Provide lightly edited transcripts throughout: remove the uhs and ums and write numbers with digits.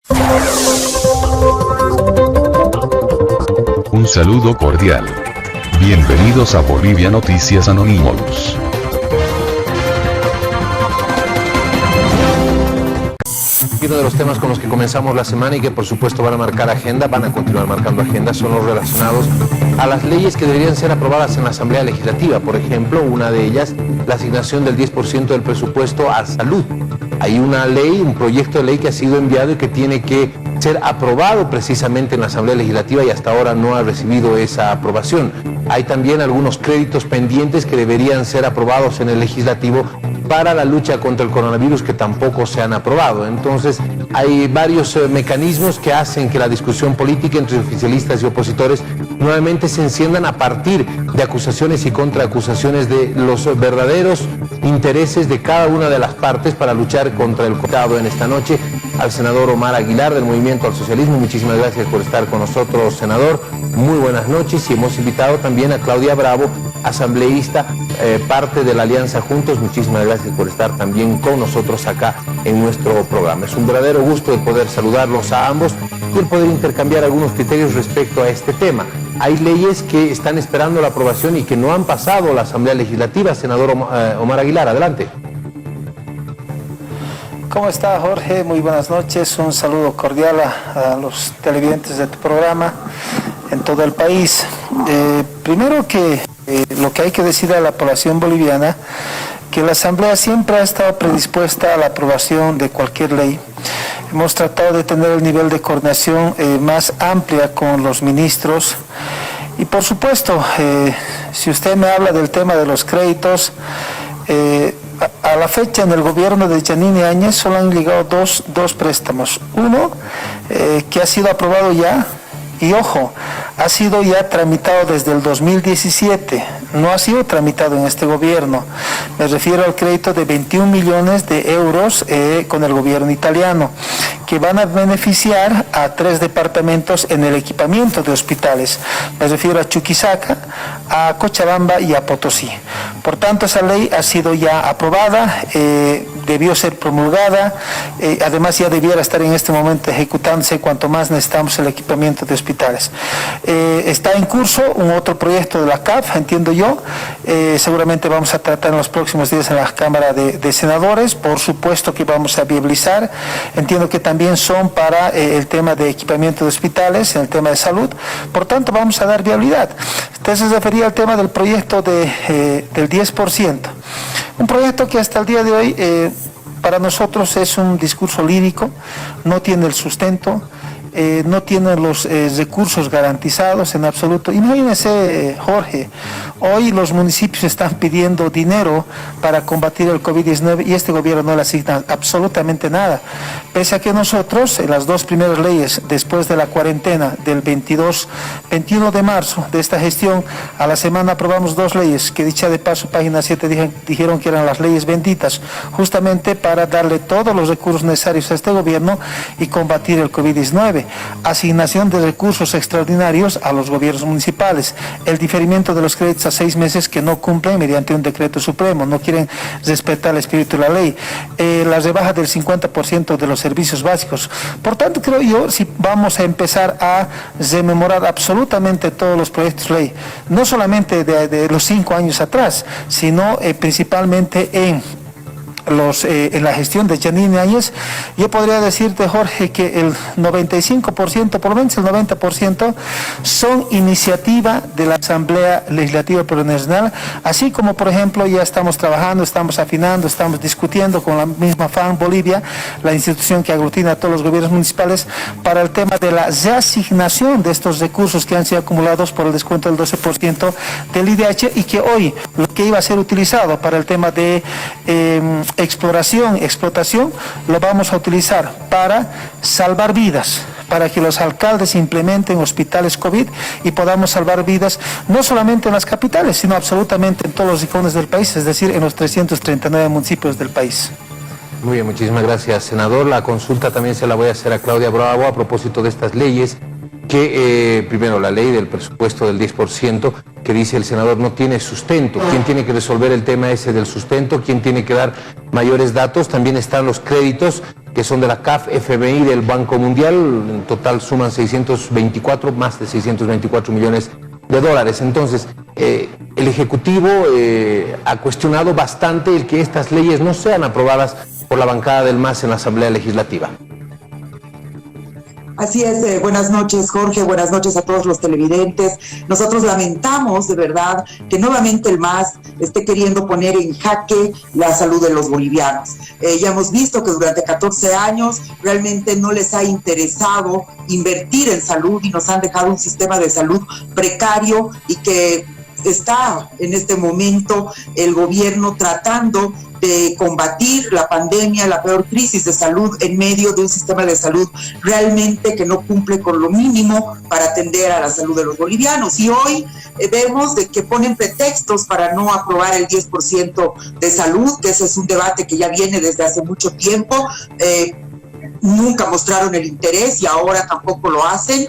Un saludo cordial. Bienvenidos a Bolivia Noticias Anonymous. Uno de los temas con los que comenzamos la semana y que por supuesto van a marcar agenda, van a continuar marcando agenda, son los relacionados a las leyes que deberían ser aprobadas en la Asamblea Legislativa. Por ejemplo, una de ellas, la asignación del 10% del presupuesto a salud. Hay una ley, un proyecto de ley que ha sido enviado y que tiene que ser aprobado precisamente en la Asamblea Legislativa y hasta ahora no ha recibido esa aprobación. Hay también algunos créditos pendientes que deberían ser aprobados en el Legislativo para la lucha contra el coronavirus que tampoco se han aprobado. Entonces, hay varios mecanismos que hacen que la discusión política entre oficialistas y opositores nuevamente se enciendan a partir de acusaciones y contraacusaciones de los verdaderos intereses de cada una de las partes para luchar contra el coronavirus. En esta noche, al senador Omar Aguilar del Movimiento al Socialismo. Muchísimas gracias por estar con nosotros, senador. Muy buenas noches, y hemos invitado también a Claudia Bravo, asambleísta, parte de la Alianza Juntos. Muchísimas gracias por estar también con nosotros acá en nuestro programa. Es un verdadero gusto el poder saludarlos a ambos y el poder intercambiar algunos criterios respecto a este tema. Hay leyes que están esperando la aprobación y que no han pasado a la Asamblea Legislativa. Senador Omar Aguilar, adelante. ¿Cómo está, Jorge? Muy buenas noches. Un saludo cordial a los televidentes de tu programa en todo el país. Primero que lo que hay que decir a la población boliviana, que la Asamblea siempre ha estado predispuesta a la aprobación de cualquier ley. Hemos tratado de tener el nivel de coordinación más amplia con los ministros. Y por supuesto, si usted me habla del tema de los créditos, a la fecha en el gobierno de Yanine Áñez solo han llegado dos préstamos. Uno que ha sido aprobado ya, y ojo, ha sido ya tramitado desde el 2017, no ha sido tramitado en este gobierno. Me refiero al crédito de 21 millones de euros con el gobierno italiano, que van a beneficiar a 3 departamentos en el equipamiento de hospitales. Me refiero a Chuquisaca, a Cochabamba y a Potosí. Por tanto, esa ley ha sido ya aprobada, debió ser promulgada, además ya debiera estar en este momento ejecutándose, cuanto más necesitamos el equipamiento de hospitales. Está en curso un otro proyecto de la CAF, entiendo yo, seguramente vamos a tratar en los próximos días en la Cámara de Senadores. Por supuesto que vamos a viabilizar, entiendo que también son para el tema de equipamiento de hospitales, en el tema de salud, por tanto vamos a dar viabilidad. Usted se refería al tema del proyecto del 10%, un proyecto que hasta el día de hoy para nosotros es un discurso lírico, no tiene el sustento, no tienen los recursos garantizados en absoluto. Imagínense, Jorge, hoy los municipios están pidiendo dinero para combatir el COVID-19 y este gobierno no le asigna absolutamente nada. Pese a que nosotros, en las 2 primeras leyes, después de la cuarentena del 21 de marzo de esta gestión, a la semana aprobamos 2 leyes, que dicha de paso, página 7, dijeron que eran las leyes benditas, justamente para darle todos los recursos necesarios a este gobierno y combatir el COVID-19. Asignación de recursos extraordinarios a los gobiernos municipales, el diferimiento de los créditos a 6 meses que no cumplen mediante un decreto supremo, no quieren respetar el espíritu de la ley, la rebaja del 50% de los servicios básicos. Por tanto, creo yo, si vamos a empezar a rememorar absolutamente todos los proyectos de ley, no solamente de los 5 años atrás, sino principalmente en la gestión de Yanine Áñez, yo podría decirte, Jorge, que el 95%, por lo menos el 90%, son iniciativa de la Asamblea Legislativa Plurinacional, así como, por ejemplo, ya estamos trabajando, estamos afinando, estamos discutiendo con la misma FAN Bolivia, la institución que aglutina a todos los gobiernos municipales, para el tema de la reasignación de estos recursos que han sido acumulados por el descuento del 12% del IDH, y que hoy lo que iba a ser utilizado para el tema de explotación, lo vamos a utilizar para salvar vidas, para que los alcaldes implementen hospitales COVID y podamos salvar vidas, no solamente en las capitales, sino absolutamente en todos los rincones del país, es decir, en los 339 municipios del país. Muy bien, muchísimas gracias, senador. La consulta también se la voy a hacer a Claudia Bravo a propósito de estas leyes que, primero, la ley del presupuesto del 10%, que dice el senador no tiene sustento. ¿Quién tiene que resolver el tema ese del sustento? ¿Quién tiene que dar mayores datos? También están los créditos que son de la CAF, FMI y del Banco Mundial. En total suman más de 624 millones de dólares. Entonces, el Ejecutivo ha cuestionado bastante el que estas leyes no sean aprobadas por la bancada del MAS en la Asamblea Legislativa. Así es, buenas noches Jorge, buenas noches a todos los televidentes. Nosotros lamentamos de verdad que nuevamente el MAS esté queriendo poner en jaque la salud de los bolivianos. Ya hemos visto que durante 14 años realmente no les ha interesado invertir en salud y nos han dejado un sistema de salud precario y que está en este momento el gobierno tratando de combatir la pandemia, la peor crisis de salud en medio de un sistema de salud realmente que no cumple con lo mínimo para atender a la salud de los bolivianos. Y hoy vemos de que ponen pretextos para no aprobar el 10% de salud, que ese es un debate que ya viene desde hace mucho tiempo. Nunca mostraron el interés y ahora tampoco lo hacen,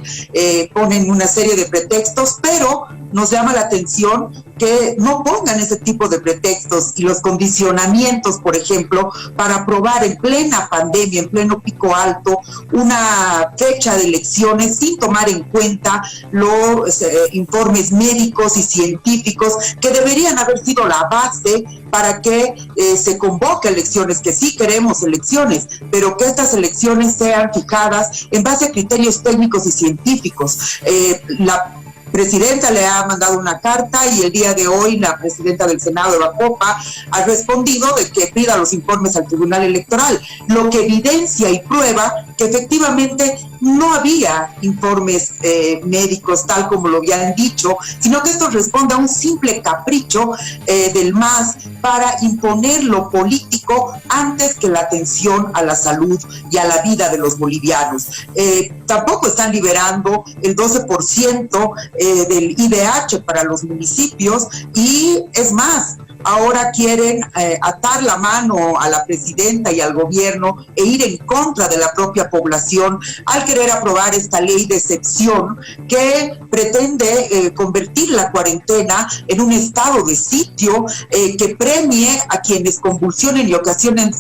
ponen una serie de pretextos, pero nos llama la atención que no pongan ese tipo de pretextos y los condicionamientos, por ejemplo, para aprobar en plena pandemia, en pleno pico alto, una fecha de elecciones sin tomar en cuenta los informes médicos y científicos que deberían haber sido la base para que se convoque elecciones, que sí queremos elecciones, pero que estas elecciones sean fijadas en base a criterios técnicos y científicos. La presidenta le ha mandado una carta y el día de hoy la presidenta del Senado, Eva Popa, ha respondido de que pida los informes al Tribunal Electoral, lo que evidencia y prueba que efectivamente no había informes médicos tal como lo habían dicho, sino que esto responde a un simple capricho del MAS para imponer lo político antes que la atención a la salud y a la vida de los bolivianos. Tampoco están liberando el 12% del IDH para los municipios y es más, ahora quieren atar la mano a la presidenta y al gobierno e ir en contra de la propia población al querer aprobar esta ley de excepción que pretende convertir la cuarentena en un estado de sitio que premie a quienes convulsionen y ocasionen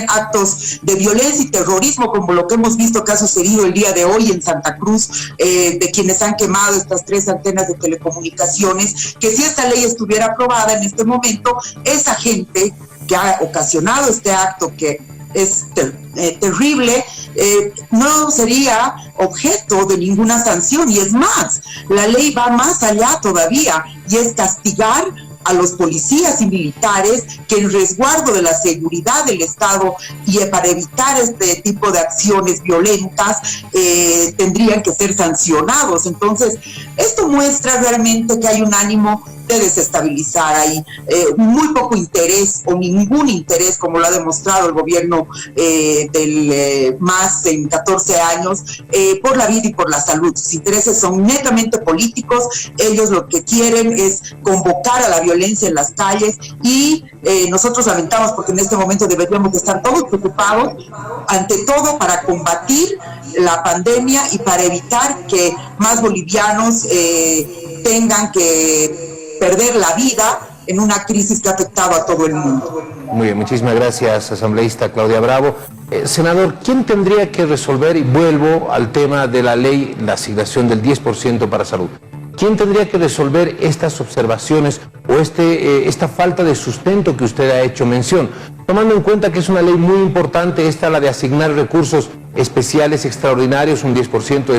actos de violencia y terrorismo, como lo que hemos visto que ha sucedido el día de hoy en Santa Cruz, de quienes han quemado estas 3 antenas de telecomunicaciones, que si esta ley estuviera aprobada en este momento, esa gente que ha ocasionado este acto que es terrible, no sería objeto de ninguna sanción. Y es más, la ley va más allá todavía y es castigar a los policías y militares que en resguardo de la seguridad del Estado y para evitar este tipo de acciones violentas tendrían que ser sancionados. Entonces, esto muestra realmente que hay un ánimo de desestabilizar. Hay muy poco interés o ningún interés, como lo ha demostrado el gobierno del MAS en 14 años, por la vida y por la salud. Sus intereses son netamente políticos. Ellos lo que quieren es convocar a la violencia en las calles y nosotros lamentamos porque en este momento deberíamos de estar todos preocupados, ante todo para combatir la pandemia y para evitar que más bolivianos tengan que perder la vida en una crisis que ha afectado a todo el mundo. Muy bien, muchísimas gracias, asambleísta Claudia Bravo. Senador, ¿quién tendría que resolver, y vuelvo al tema de la ley, la asignación del 10% para salud? ¿Quién tendría que resolver estas observaciones o esta falta de sustento que usted ha hecho mención? Tomando en cuenta que es una ley muy importante, la de asignar recursos especiales extraordinarios, un 10%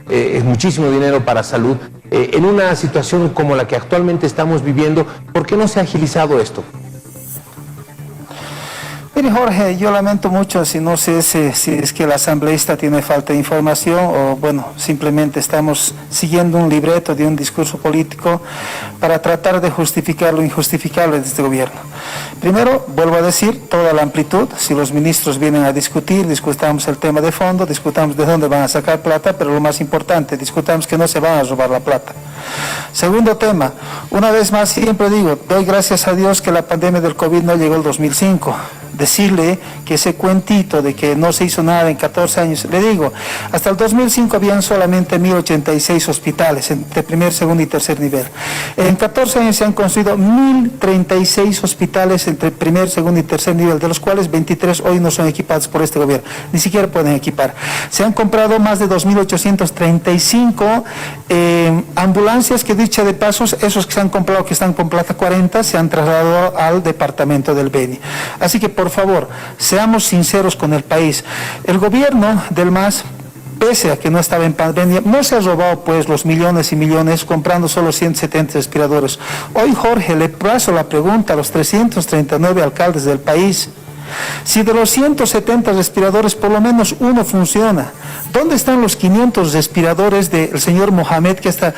es muchísimo dinero para salud. En una situación como la que actualmente estamos viviendo, ¿por qué no se ha agilizado esto? Mire, Jorge, yo lamento mucho si no sé si es que el asambleísta tiene falta de información o, bueno, simplemente estamos siguiendo un libreto de un discurso político para tratar de justificar lo injustificable de este gobierno. Primero, vuelvo a decir, toda la amplitud, si los ministros vienen a discutir, discutamos el tema de fondo, discutamos de dónde van a sacar plata, pero lo más importante, discutamos que no se van a robar la plata. Segundo tema, una vez más siempre digo, doy gracias a Dios que la pandemia del COVID no llegó el 2005. decirle que ese cuentito de que no se hizo nada en 14 años, le digo, hasta el 2005 habían solamente 1086 hospitales entre primer, segundo y tercer nivel. En 14 años se han construido 1036 hospitales entre primer, segundo y tercer nivel, de los cuales 23 hoy no son equipados por este gobierno, ni siquiera pueden equipar. Se han comprado más de 2835 ambulancias que, dicha de pasos, esos que se han comprado, que están con plata 40, se han trasladado al departamento del Beni. Así que, por favor, seamos sinceros con el país. El gobierno del MAS, pese a que no estaba en pandemia, no se ha robado pues los millones y millones comprando solo 170 respiradores. Hoy, Jorge, le paso la pregunta a los 339 alcaldes del país. Si de los 170 respiradores por lo menos uno funciona, ¿dónde están los 500 respiradores del señor Mohamed que hasta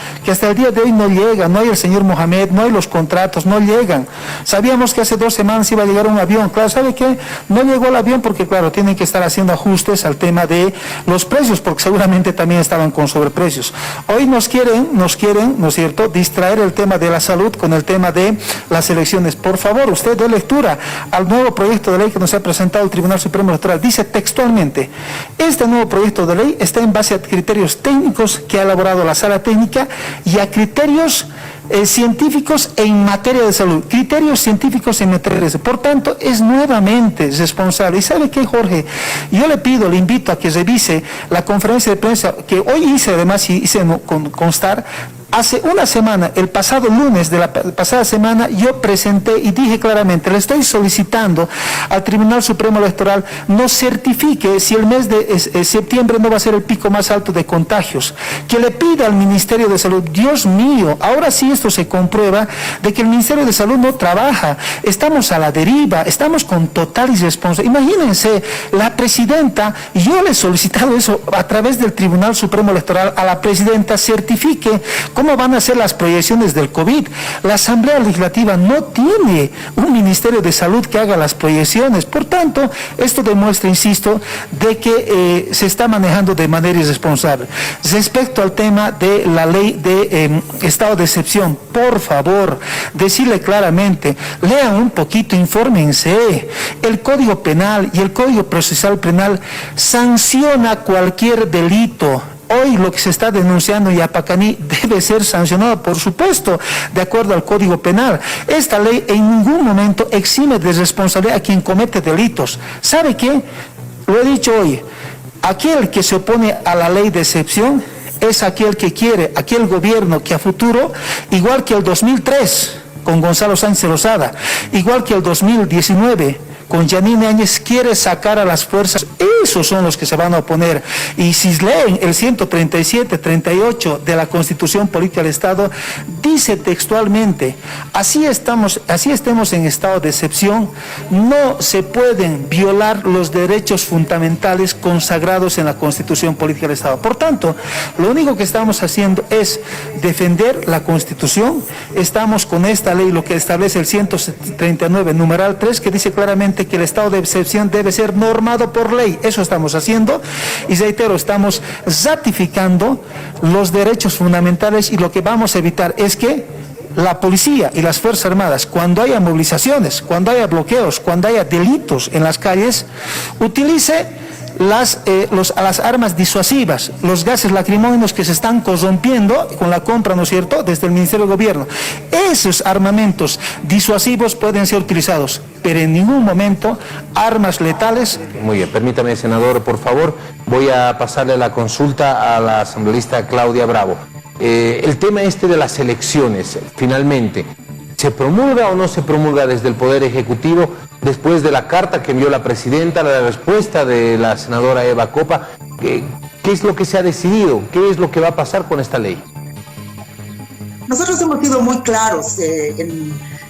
el día de hoy no llega? No hay el señor Mohamed, no hay los contratos, no llegan. Sabíamos que hace 2 semanas iba a llegar un avión. Claro, ¿sabe qué? No llegó el avión porque, claro, tienen que estar haciendo ajustes al tema de los precios, porque seguramente también estaban con sobreprecios. Hoy nos quieren, ¿no es cierto?, distraer el tema de la salud con el tema de las elecciones. Por favor, usted dé lectura al nuevo proyecto de ley que nos ha presentado el Tribunal Supremo Electoral. Dice textualmente: este nuevo proyecto de ley está en base a criterios técnicos que ha elaborado la Sala Técnica y a criterios científicos en materia de salud, criterios científicos en materia de salud. Por tanto, es nuevamente responsable. ¿Y sabe qué, Jorge? Yo le invito a que revise la conferencia de prensa que hoy hice, además, hice constar. Hace una semana, el pasado lunes de la pasada semana, yo presenté y dije claramente, le estoy solicitando al Tribunal Supremo Electoral nos certifique si el mes de septiembre no va a ser el pico más alto de contagios, que le pida al Ministerio de Salud. Dios mío, ahora sí esto se comprueba de que el Ministerio de Salud no trabaja, estamos a la deriva, estamos con total irresponsabilidad. Imagínense, la presidenta, yo le he solicitado eso a través del Tribunal Supremo Electoral, a la presidenta certifique cómo van a ser las proyecciones del COVID. La Asamblea Legislativa no tiene un Ministerio de Salud que haga las proyecciones. Por tanto, esto demuestra, insisto, de que se está manejando de manera irresponsable. Respecto al tema de la ley de estado de excepción, por favor, decirle claramente, lean un poquito, infórmense. El Código Penal y el Código Procesal Penal sanciona cualquier delito. Hoy lo que se está denunciando en Yapacaní debe ser sancionado, por supuesto, de acuerdo al Código Penal. Esta ley en ningún momento exime de responsabilidad a quien comete delitos. ¿Sabe qué? Lo he dicho hoy, aquel que se opone a la ley de excepción es aquel que quiere, aquel gobierno que a futuro, igual que el 2003 con Gonzalo Sánchez Lozada, igual que el 2019 con Yanine Áñez, quiere sacar a las fuerzas. Esos son los que se van a oponer. Y si leen el 137, 38 de la Constitución Política del Estado, dice textualmente, así estemos en estado de excepción, no se pueden violar los derechos fundamentales consagrados en la Constitución Política del Estado. Por tanto, lo único que estamos haciendo es defender la Constitución. Estamos con esta ley, lo que establece el 139, numeral 3, que dice claramente que el estado de excepción debe ser normado por ley. Eso estamos haciendo y reitero, estamos ratificando los derechos fundamentales, y lo que vamos a evitar es que la policía y las Fuerzas Armadas, cuando haya movilizaciones, cuando haya bloqueos, cuando haya delitos en las calles, utilice las armas disuasivas, los gases lacrimógenos que se están corrompiendo con la compra, ¿no es cierto?, desde el Ministerio de Gobierno. Esos armamentos disuasivos pueden ser utilizados, pero en ningún momento armas letales. Muy bien, permítame, senador, por favor, voy a pasarle la consulta a la asambleísta Claudia Bravo. El tema de las elecciones, finalmente, ¿se promulga o no se promulga desde el Poder Ejecutivo después de la carta que envió la presidenta, la respuesta de la senadora Eva Copa? ¿Qué es lo que se ha decidido? ¿Qué es lo que va a pasar con esta ley? Nosotros hemos sido muy claros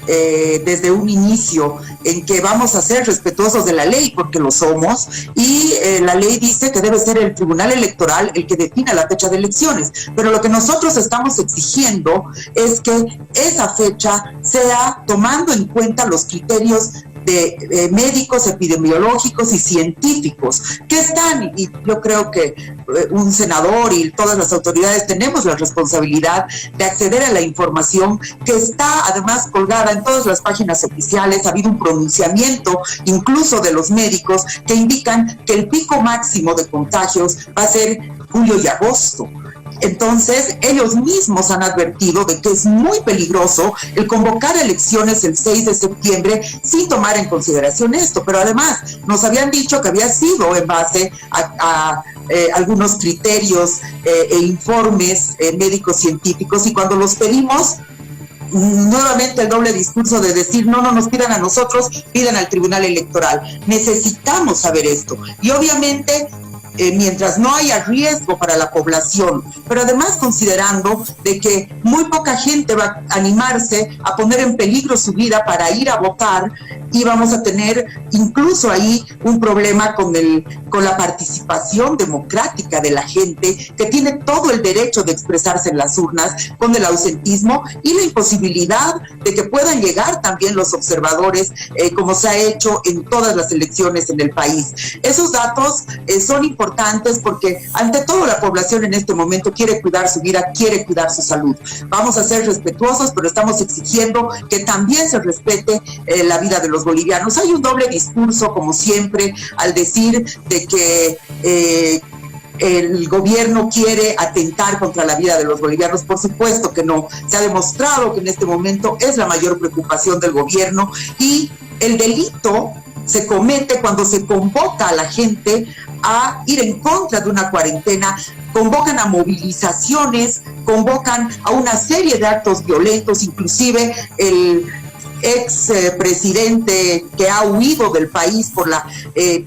desde un inicio en que vamos a ser respetuosos de la ley, porque lo somos, y la ley dice que debe ser el Tribunal Electoral el que defina la fecha de elecciones, pero lo que nosotros estamos exigiendo es que esa fecha sea tomando en cuenta los criterios de médicos, epidemiológicos y científicos que están, y yo creo que un senador y todas las autoridades tenemos la responsabilidad de acceder a la información que está además colgada en todas las páginas oficiales. Ha habido un pronunciamiento incluso de los médicos que indican que el pico máximo de contagios va a ser julio y agosto. Entonces, ellos mismos han advertido de que es muy peligroso el convocar elecciones el 6 de septiembre sin tomar en consideración esto, pero además nos habían dicho que había sido en base a algunos criterios e informes médicos científicos, y cuando los pedimos, nuevamente el doble discurso de decir no nos pidan a nosotros, pidan al Tribunal Electoral. Necesitamos saber esto, y obviamente mientras no haya riesgo para la población, pero además considerando de que muy poca gente va a animarse a poner en peligro su vida para ir a votar, y vamos a tener incluso ahí un problema con la participación democrática de la gente, que tiene todo el derecho de expresarse en las urnas, con el ausentismo y la imposibilidad de que puedan llegar también los observadores, como se ha hecho en todas las elecciones en el país. Esos datos son importantes porque ante todo la población en este momento quiere cuidar su vida, quiere cuidar su salud. Vamos a ser respetuosos, pero estamos exigiendo que también se respete la vida de los bolivianos. Hay un doble discurso, como siempre, al decir de que el gobierno quiere atentar contra la vida de los bolivianos. Por supuesto que no. Se ha demostrado que en este momento es la mayor preocupación del gobierno, y el delito se comete cuando se convoca a la gente a ir en contra de una cuarentena, convocan a movilizaciones, convocan a una serie de actos violentos. Inclusive el ex presidente que ha huido del país por la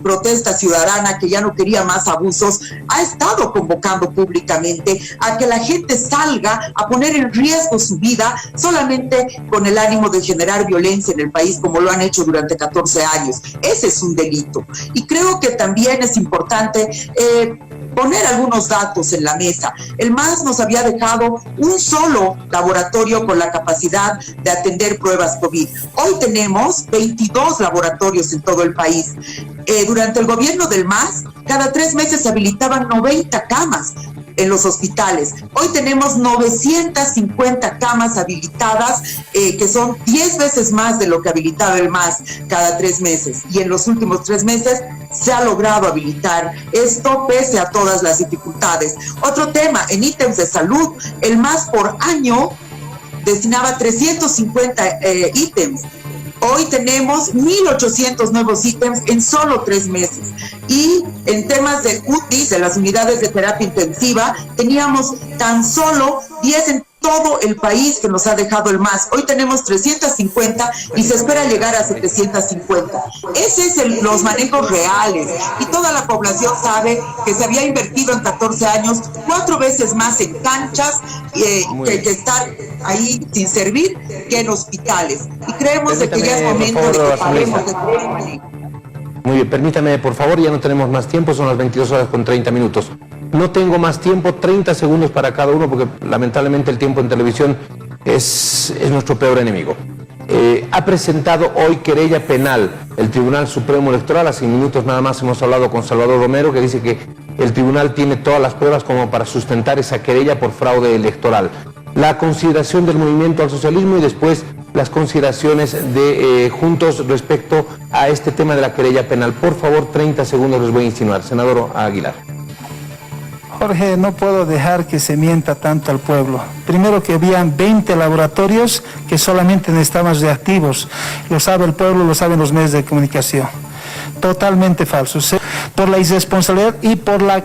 protesta ciudadana, que ya no quería más abusos, ha estado convocando públicamente a que la gente salga a poner en riesgo su vida solamente con el ánimo de generar violencia en el país, como lo han hecho durante 14 años. Ese es un delito. Y creo que también es importante poner algunos datos en la mesa. El MAS nos había dejado un solo laboratorio con la capacidad de atender pruebas COVID. Hoy tenemos 22 laboratorios en todo el país. Durante el gobierno del MAS, cada 3 meses se habilitaban 90 camas en los hospitales. Hoy tenemos 950 camas habilitadas, que son 10 veces más de lo que habilitaba el MAS cada 3 meses. Y en los últimos 3 meses se ha logrado habilitar esto pese a todas las dificultades. Otro tema, en ítems de salud, el MAS por año destinaba 350 ítems. Hoy tenemos 1.800 nuevos ítems en solo 3 meses. Y en temas de UTIs, de las unidades de terapia intensiva, teníamos tan solo 10 en todo el país que nos ha dejado el MAS. Hoy tenemos 350 y se espera llegar a 750. Ese es los manejos reales. Y toda la población sabe que se había invertido en 14 años 4 veces más en canchas que estar ahí sin servir que en hospitales. Y creemos de que ya es momento de que paremos de manejo. Muy bien, permítame, por favor, ya no tenemos más tiempo, son las 22 horas con 30 minutos. No tengo más tiempo, 30 segundos para cada uno, porque lamentablemente el tiempo en televisión es nuestro peor enemigo. Ha presentado hoy querella penal el Tribunal Supremo Electoral. Hace minutos nada más hemos hablado con Salvador Romero, que dice que el tribunal tiene todas las pruebas como para sustentar esa querella por fraude electoral. La consideración del Movimiento al Socialismo y después las consideraciones de Juntos respecto a este tema de la querella penal. Por favor, 30 segundos les voy a insinuar. Senador Aguilar. Jorge, no puedo dejar que se mienta tanto al pueblo. Primero, que habían 20 laboratorios que solamente estaban reactivos. Lo sabe el pueblo, lo saben los medios de comunicación. Totalmente falso. Por la irresponsabilidad y por la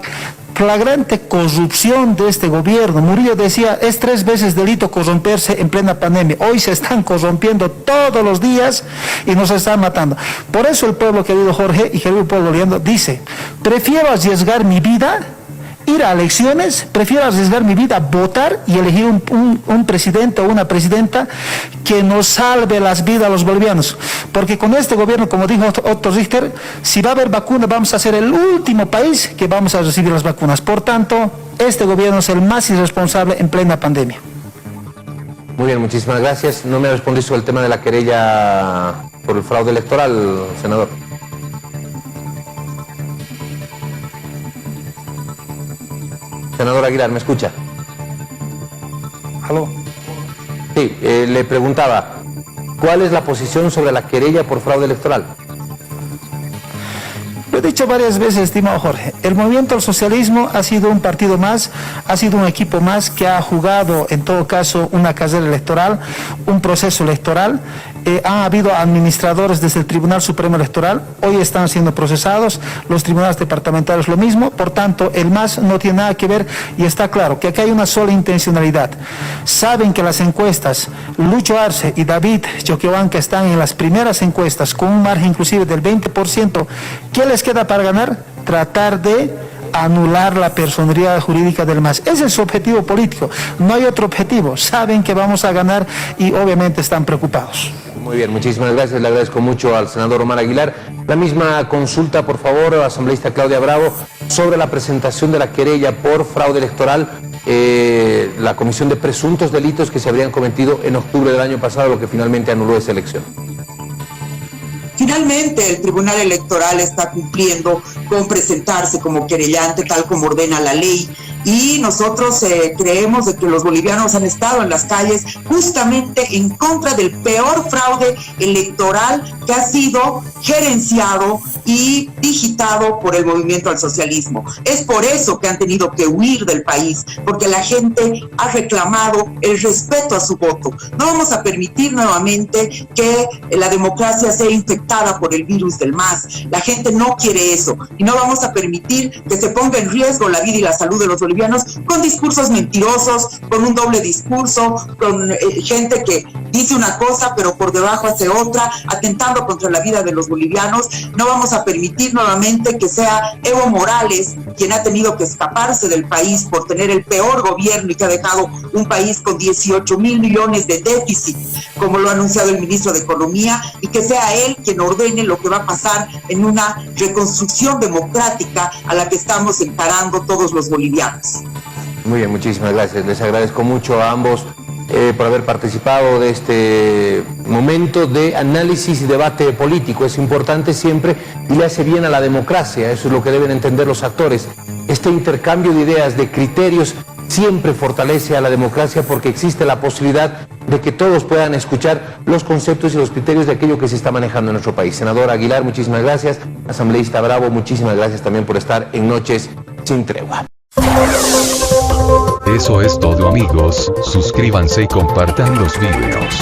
flagrante corrupción de este gobierno. Murillo decía, es 3 veces delito corromperse en plena pandemia. Hoy se están corrompiendo todos los días y nos están matando. Por eso el pueblo, querido Jorge, y querido pueblo boliviano, dice, prefiero arriesgar mi vida, ir a elecciones, prefiero arriesgar mi vida, votar y elegir un presidente o una presidenta que nos salve las vidas a los bolivianos. Porque con este gobierno, como dijo Otto Richter, si va a haber vacunas, vamos a ser el último país que vamos a recibir las vacunas. Por tanto, este gobierno es el más irresponsable en plena pandemia. Muy bien, muchísimas gracias. No me respondiste sobre el tema de la querella por el fraude electoral, senador. Senador Aguilar, ¿me escucha? ¿Aló? Sí, le preguntaba, ¿cuál es la posición sobre la querella por fraude electoral? Lo he dicho varias veces, estimado Jorge, el movimiento al socialismo ha sido un partido más, ha sido un equipo más que ha jugado en todo caso una carrera electoral, un proceso electoral. Ha habido administradores desde el Tribunal Supremo Electoral, hoy están siendo procesados, los tribunales departamentales lo mismo, por tanto el MAS no tiene nada que ver y está claro que aquí hay una sola intencionalidad. Saben que las encuestas, Lucho Arce y David Choquehuanca están en las primeras encuestas con un margen inclusive del 20%, ¿qué les queda para ganar? Tratar de anular la personalidad jurídica del MAS. Ese es su objetivo político, no hay otro objetivo, saben que vamos a ganar y obviamente están preocupados. Muy bien, muchísimas gracias, le agradezco mucho al senador Omar Aguilar. La misma consulta, por favor, asambleísta Claudia Bravo, sobre la presentación de la querella por fraude electoral, la comisión de presuntos delitos que se habrían cometido en octubre del año pasado, lo que finalmente anuló esa elección. Finalmente, el Tribunal Electoral está cumpliendo con presentarse como querellante, tal como ordena la ley, y nosotros creemos de que los bolivianos han estado en las calles justamente en contra del peor fraude electoral que ha sido gerenciado y digitado por el movimiento al socialismo. Es por eso que han tenido que huir del país, porque la gente ha reclamado el respeto a su voto. No vamos a permitir nuevamente que la democracia sea infectada por el virus del MAS. La gente no quiere eso y no vamos a permitir que se ponga en riesgo la vida y la salud de los bolivianos con discursos mentirosos, con un doble discurso, con gente que dice una cosa pero por debajo hace otra, atentando contra la vida de los bolivianos. No vamos a permitir nuevamente que sea Evo Morales quien ha tenido que escaparse del país por tener el peor gobierno y que ha dejado un país con 18,000 millones de déficit, como lo ha anunciado el ministro de Economía, y que sea él quien ordene lo que va a pasar en una reconstrucción democrática a la que estamos encarando todos los bolivianos. Muy bien, muchísimas gracias. Les agradezco mucho a ambos por haber participado de este momento de análisis y debate político. Es importante siempre y le hace bien a la democracia, eso es lo que deben entender los actores. Este intercambio de ideas, de criterios, siempre fortalece a la democracia porque existe la posibilidad de que todos puedan escuchar los conceptos y los criterios de aquello que se está manejando en nuestro país. Senador Aguilar, muchísimas gracias. Asambleísta Bravo, muchísimas gracias también por estar en Noches Sin Tregua. Eso es todo, amigos, suscríbanse y compartan los videos.